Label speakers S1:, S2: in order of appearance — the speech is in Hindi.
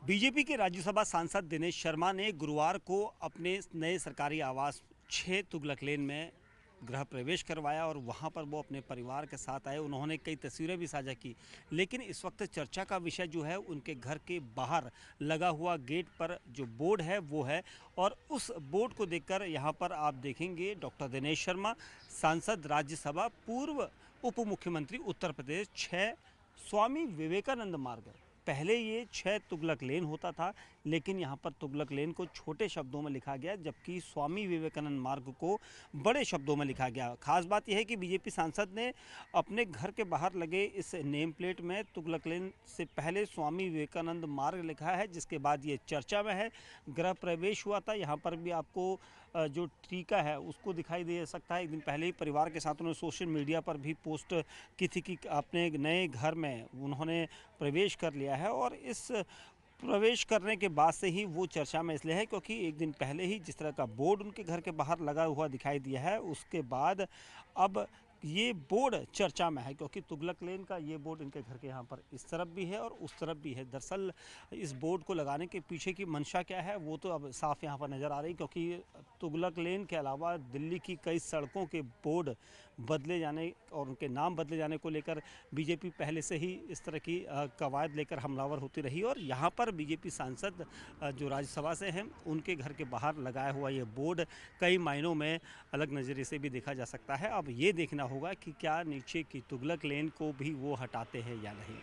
S1: बीजेपी के राज्यसभा सांसद दिनेश शर्मा ने गुरुवार को अपने नए सरकारी आवास 6 तुगलक लेन में गृह प्रवेश करवाया और वहां पर वो अपने परिवार के साथ आए। उन्होंने कई तस्वीरें भी साझा की, लेकिन इस वक्त चर्चा का विषय जो है उनके घर के बाहर लगा हुआ गेट पर जो बोर्ड है वो है। और उस बोर्ड को देखकर यहाँ पर आप देखेंगे डॉक्टर दिनेश शर्मा, सांसद राज्यसभा, पूर्व उप मुख्यमंत्री उत्तर प्रदेश, 6 स्वामी विवेकानंद मार्ग। पहले ये 6 तुगलक लेन होता था, लेकिन यहाँ पर तुगलक लेन को छोटे शब्दों में लिखा गया, जबकि स्वामी विवेकानंद मार्ग को बड़े शब्दों में लिखा गया। खास बात यह है कि बीजेपी सांसद ने अपने घर के बाहर लगे इस नेम प्लेट में तुगलक लेन से पहले स्वामी विवेकानंद मार्ग लिखा है, जिसके बाद ये चर्चा में है। गृह प्रवेश हुआ था, यहाँ पर भी आपको जो टीका है उसको दिखाई दे सकता है। एक दिन पहले ही परिवार के साथ उन्होंने सोशल मीडिया पर भी पोस्ट की थी कि अपने नए घर में उन्होंने प्रवेश कर लिया है। और इस प्रवेश करने के बाद से ही वो चर्चा में इसलिए है क्योंकि एक दिन पहले ही जिस तरह का बोर्ड उनके घर के बाहर लगा हुआ दिखाई दिया है, उसके बाद अब ये बोर्ड चर्चा में है, क्योंकि तुगलक लेन का ये बोर्ड इनके घर के यहाँ पर इस तरफ भी है और उस तरफ भी है। दरअसल इस बोर्ड को लगाने के पीछे की मंशा क्या है वो तो अब साफ यहाँ पर नज़र आ रही, क्योंकि तुगलक लेन के अलावा दिल्ली की कई सड़कों के बोर्ड बदले जाने और उनके नाम बदले जाने को लेकर बीजेपी पहले से ही इस तरह की कवायद लेकर हमलावर होती रही। और यहाँ पर बीजेपी सांसद जो राज्यसभा से हैं उनके घर के बाहर लगाया हुआ ये बोर्ड कई मायनों में अलग नज़रिए से भी देखा जा सकता है। अब ये देखना होगा कि क्या नीचे की तुगलक लेन को भी वो हटाते हैं या नहीं।